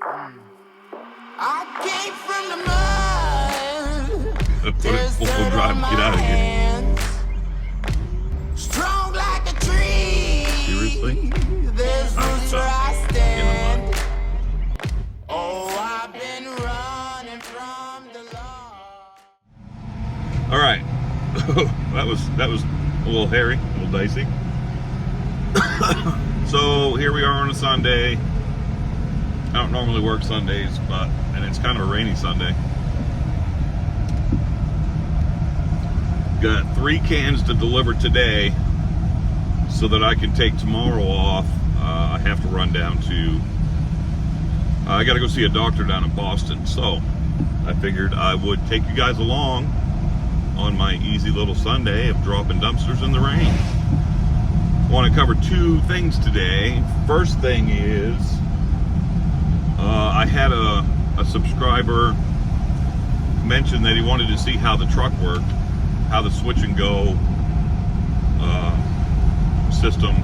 I came from the mud. Put it full drive and get out of here. Strong like a tree. Seriously? There's roots where I In stand. the mud. Oh, I've been running from the law. All right. that was a little hairy, a little dicey. So here we are on a Sunday. I don't normally work Sundays, and it's kind of a rainy Sunday. Got 3 cans to deliver today so that I can take tomorrow off. I have to run down to, I got to go see a doctor down in Boston. So I figured I would take you guys along on my easy little Sunday of dropping dumpsters in the rain. I want to cover 2 things today. First thing is, I had a subscriber mention that he wanted to see how the truck worked, how the switch and go system,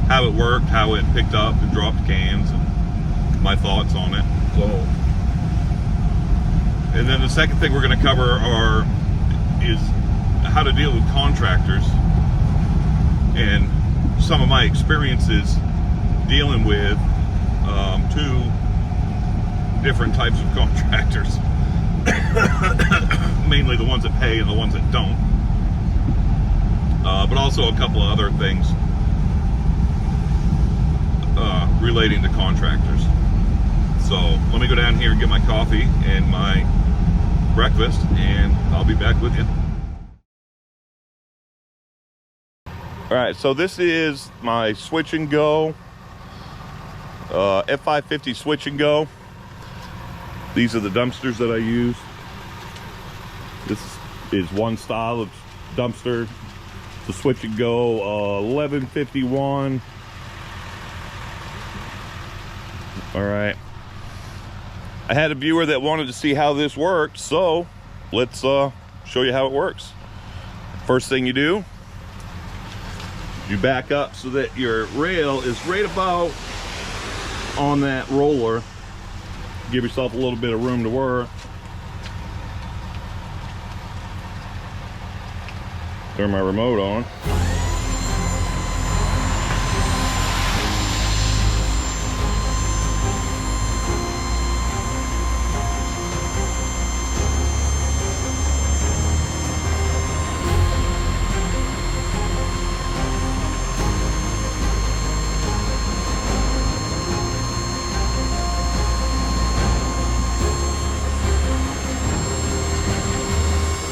how it worked, how it picked up and dropped cans, and my thoughts on it. So, and then the second thing we're going to cover is how to deal with contractors and some of my experiences dealing with 2 different types of contractors. Mainly the ones that pay and the ones that don't. But also a couple of other things relating to contractors. So let me go down here and get my coffee and my breakfast, and I'll be back with you. All right, so this is my switch and go, F550 switch and go. These are the dumpsters that I use. This is one style of dumpster. The switch and go 1151. All right. I had a viewer that wanted to see how this worked, so let's show you how it works. First thing you do, you back up so that your rail is right about on that roller. Give yourself a little bit of room to work. Turn my remote on.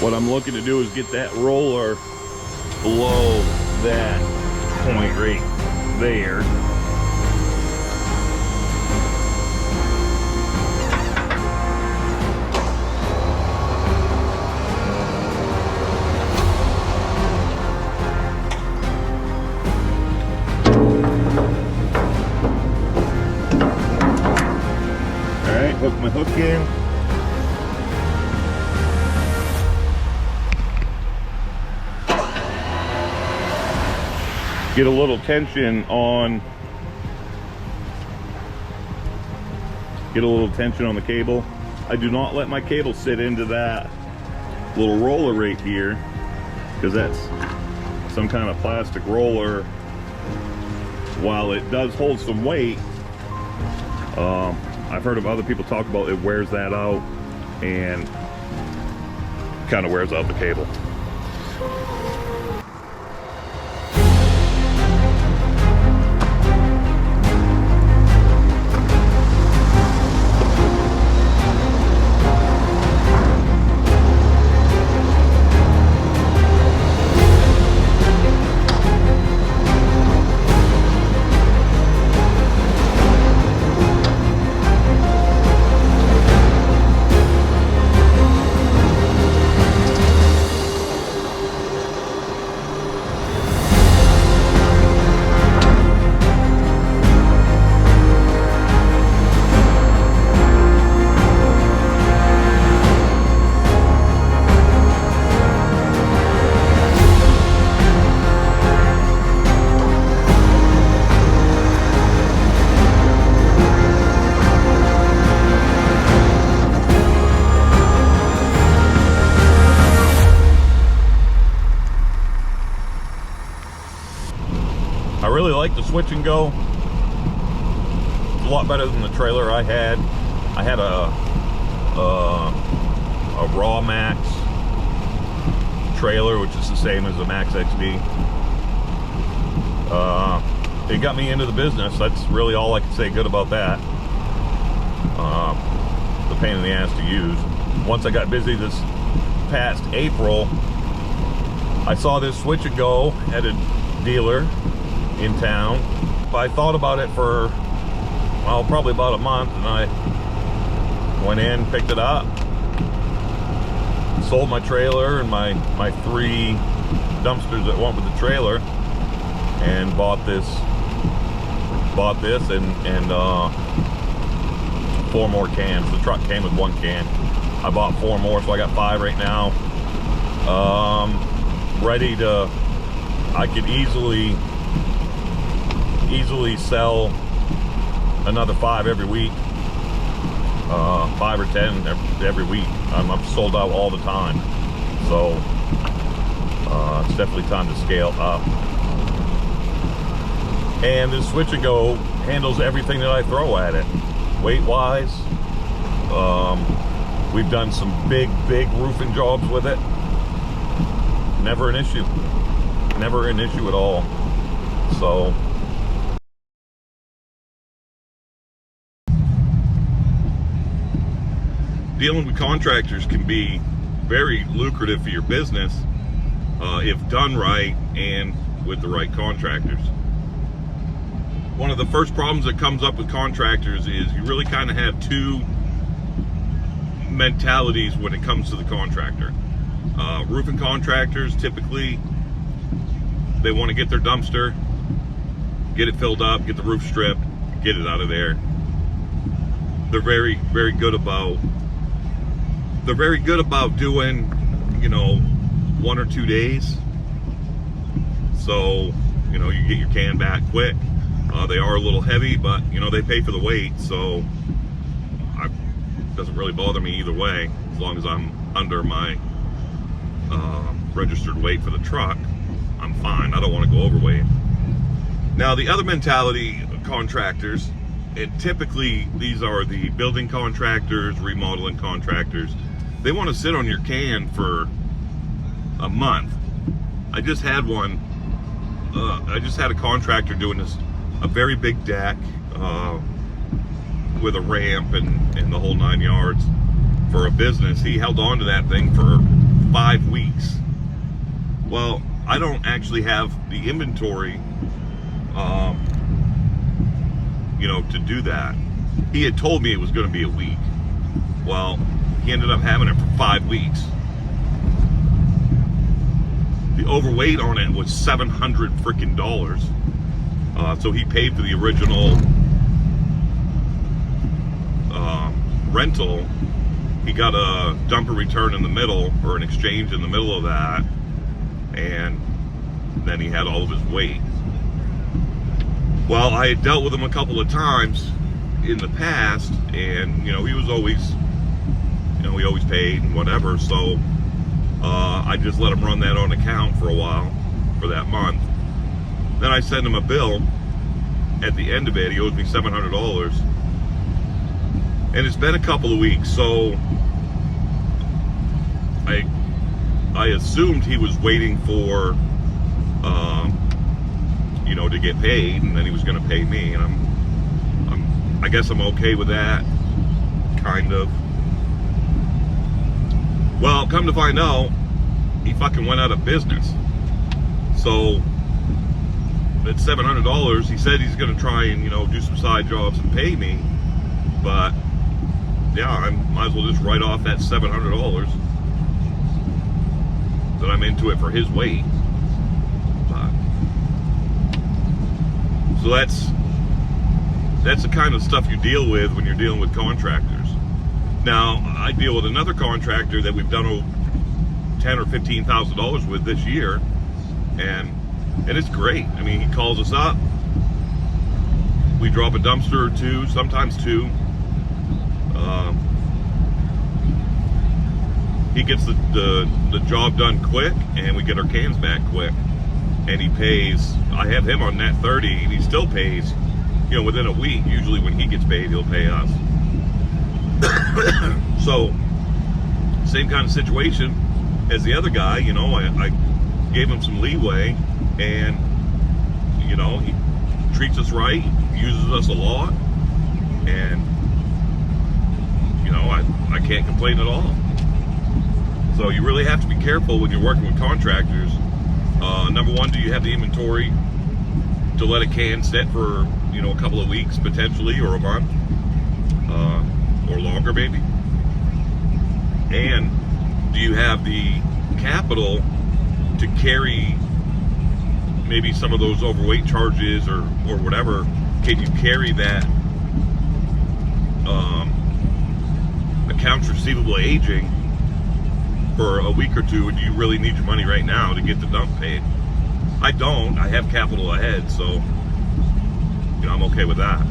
What I'm looking to do is get that roller below that point right there. All right, hook my hook in. Get a little tension on the cable. I do not let my cable sit into that little roller right here, because that's some kind of plastic roller. While it does hold some weight, I've heard of other people talk about it wears that out and kind of wears out the cable. like the switch and go. It's a lot better than the trailer I had. I had a Raw Max trailer, which is the same as the Max XD. It got me into the business. That's really all I can say good about that. The pain in the ass to use. Once I got busy this past April, I saw this switch and go at a dealer in town. I thought about it for, well, probably about a month, and I went in, picked it up, sold my trailer and my 3 dumpsters that went with the trailer, and bought this and 4 more cans. The truck came with 1 can. I bought 4 more, so I got 5 right now. Ready to, I could easily sell another 5 every week. 5 or 10 every week. I'm sold out all the time. So it's definitely time to scale up. And this switch and go handles everything that I throw at it. Weight wise, we've done some big roofing jobs with it. Never an issue. Never an issue at all. So dealing with contractors can be very lucrative for your business if done right and with the right contractors. One of the first problems that comes up with contractors is you really kind of have 2 mentalities when it comes to the contractor. Roofing contractors, typically, they want to get their dumpster, get it filled up, get the roof stripped, get it out of there. They're very good about doing, 1 or 2 days. So, you get your can back quick. They are a little heavy, but they pay for the weight, so it doesn't really bother me either way. As long as I'm under my registered weight for the truck, I'm fine. I don't want to go overweight. Now, the other mentality of contractors, and typically these are the building contractors, remodeling contractors, they want to sit on your can for a month. I just had one. I just had a contractor doing this, a very big deck with a ramp and the whole 9 yards for a business. He held on to that thing for 5 weeks. Well, I don't actually have the inventory, to do that. He had told me it was going to be a week. Well, he ended up having it for 5 weeks. The overweight on it was $700 freaking dollars. So he paid for the original rental. He got a dumper return in the middle, or an exchange in the middle of that, and then he had all of his weight. Well, I had dealt with him a couple of times in the past, and he was always, he always paid and whatever. So I just let him run that on account for a while, for that month. Then I sent him a bill. At the end of it, he owed me $700. And it's been a couple of weeks, so I assumed he was waiting for, to get paid, and then he was going to pay me. And I guess I'm okay with that, kind of. Well, come to find out, he fucking went out of business. So at $700, he said he's going to try and do some side jobs and pay me, but yeah, I might as well just write off that $700 that I'm into it for his weight. But, so that's the kind of stuff you deal with when you're dealing with contractors. Now, I deal with another contractor that we've done $10,000 or $15,000 with this year, and it's great. I mean, he calls us up, we drop a dumpster or 2, sometimes 2. He gets the job done quick, and we get our cans back quick. and he pays. I have him on net 30, and he still pays. You know, within a week. Usually, when he gets paid, he'll pay us. So, same kind of situation as the other guy. You know, I gave him some leeway, and you know, he treats us right, uses us a lot, and you know, I can't complain at all. So you really have to be careful when you're working with contractors. Number one, do you have the inventory to let a can sit for, you know, a couple of weeks potentially, or a month, or longer maybe? And do you have the capital to carry maybe some of those overweight charges or whatever? Can you carry that accounts receivable aging for a week or two, and do you really need your money right now to get the dump paid? I don't. I have capital ahead, so you know, I'm okay with that.